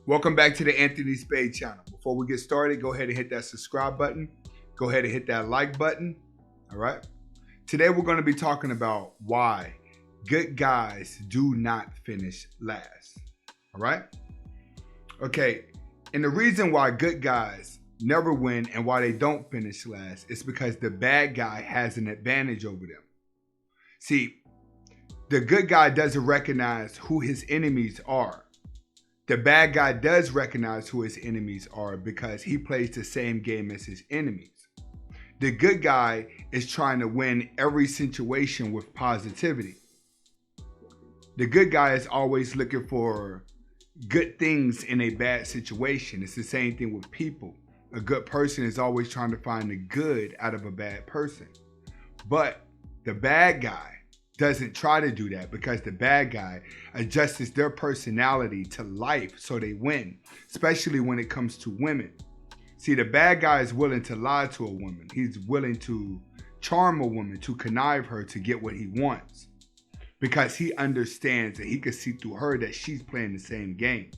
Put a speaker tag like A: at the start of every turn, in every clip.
A: Welcome back to the Anthony Spade channel. Before we get started, go ahead and hit that subscribe button. Go ahead and hit that like button. All right. Today we're going to be talking about why good guys do not finish last. All right. Okay. And the reason why good guys never win and why they don't finish last is because the bad guy has an advantage over them. See, the good guy doesn't recognize who his enemies are. The bad guy does recognize who his enemies are because he plays the same game as his enemies. The good guy is trying to win every situation with positivity. The good guy is always looking for good things in a bad situation. It's the same thing with people. A good person is always trying to find the good out of a bad person. But the bad guy doesn't try to do that because the bad guy adjusts their personality to life so they win, especially when it comes to women. See, the bad guy is willing to lie to a woman. He's willing to charm a woman, to connive her to get what he wants because he understands that he can see through her that she's playing the same game.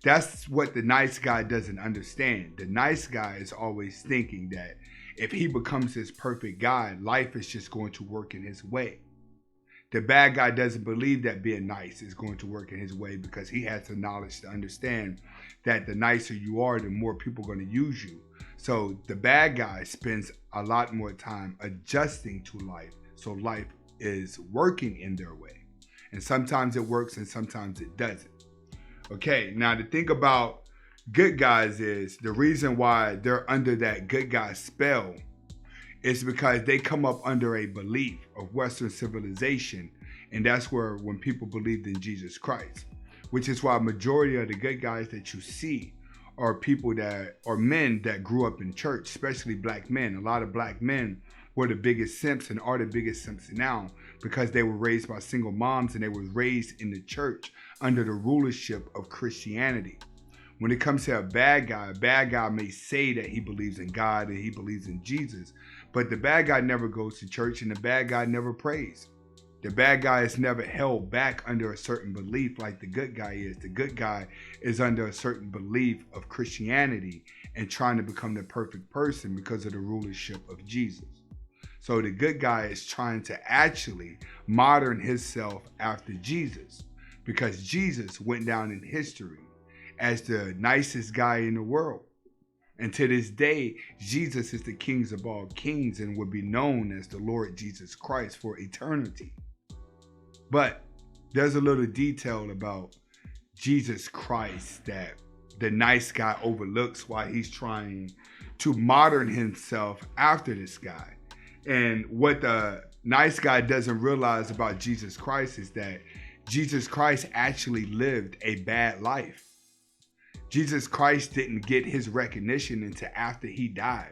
A: That's what the nice guy doesn't understand. The nice guy is always thinking that if he becomes this perfect guy, life is just going to work in his way. The bad guy doesn't believe that being nice is going to work in his way because he has the knowledge to understand that the nicer you are, the more people are going to use you. So the bad guy spends a lot more time adjusting to life. So life is working in their way. And sometimes it works and sometimes it doesn't. Okay, now the thing about good guys is the reason why they're under that good guy spell is because they come up under a belief of Western civilization. And that's where when people believed in Jesus Christ, which is why majority of the good guys that you see are people that are men that grew up in church, especially black men. A lot of black men were the biggest simps and are the biggest simps now because they were raised by single moms and they were raised in the church under the rulership of Christianity. When it comes to a bad guy may say that he believes in God and he believes in Jesus, but the bad guy never goes to church and the bad guy never prays. The bad guy is never held back under a certain belief like the good guy is. The good guy is under a certain belief of Christianity and trying to become the perfect person because of the rulership of Jesus. So the good guy is trying to actually modern himself after Jesus because Jesus went down in history as the nicest guy in the world. And to this day, Jesus is the king of all kings and will be known as the Lord Jesus Christ for eternity. But there's a little detail about Jesus Christ that the nice guy overlooks while he's trying to modern himself after this guy. And what the nice guy doesn't realize about Jesus Christ is that Jesus Christ actually lived a bad life. Jesus Christ didn't get his recognition until after he died.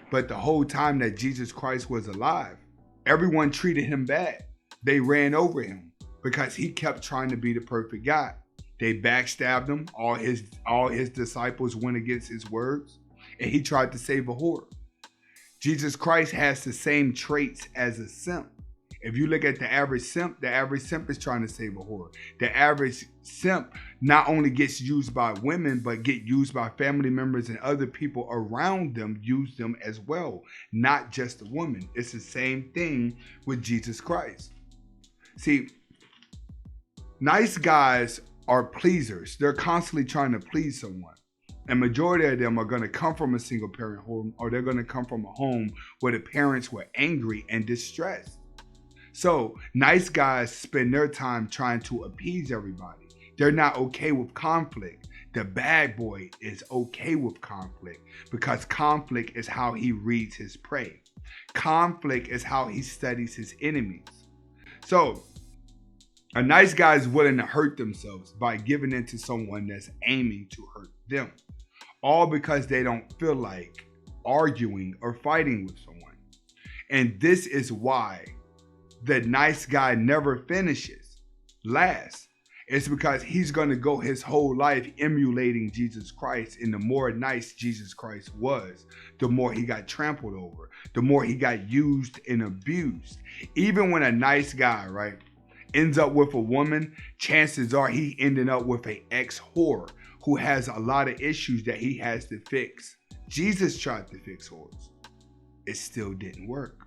A: But the whole time that Jesus Christ was alive, everyone treated him bad. They ran over him because he kept trying to be the perfect guy. They backstabbed him. All his disciples went against his words, and he tried to save a whore. Jesus Christ has the same traits as a simp. If you look at the average simp is trying to save a whore. The average simp not only gets used by women, but get used by family members and other people around them use them as well, not just the woman. It's the same thing with Jesus Christ. See, nice guys are pleasers. They're constantly trying to please someone. And majority of them are going to come from a single parent home, or they're going to come from a home where the parents were angry and distressed. So nice guys spend their time trying to appease everybody. They're not okay with conflict. The bad boy is okay with conflict because conflict is how he reads his prey. Conflict is how he studies his enemies. So a nice guy is willing to hurt themselves by giving in to someone that's aiming to hurt them. All because they don't feel like arguing or fighting with someone. And this is why the nice guy never finishes last. It's because he's going to go his whole life emulating Jesus Christ. And the more nice Jesus Christ was, the more he got trampled over, the more he got used and abused. Even when a nice guy, right, ends up with a woman, chances are he ended up with an ex-whore who has a lot of issues that he has to fix. Jesus tried to fix hordes. It still didn't work.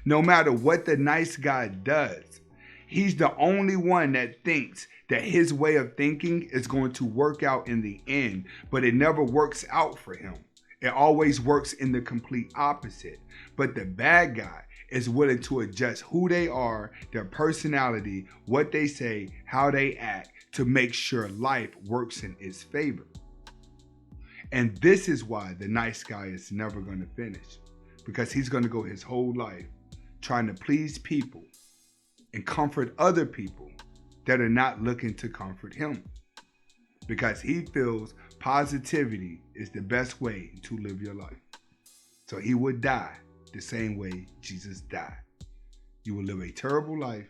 A: No matter what the nice guy does, he's the only one that thinks that his way of thinking is going to work out in the end, but it never works out for him. It always works in the complete opposite. But the bad guy is willing to adjust who they are, their personality, what they say, how they act, to make sure life works in his favor. And this is why the nice guy is never going to finish, because he's going to go his whole life trying to please people and comfort other people that are not looking to comfort him, because he feels positivity is the best way to live your life. So he would die the same way Jesus died. You will live a terrible life,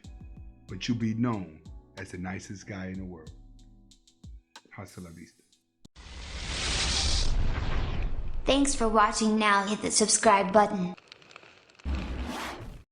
A: but you'll be known as the nicest guy in the world. Hasta la vista.
B: Thanks for watching. Now hit the subscribe button.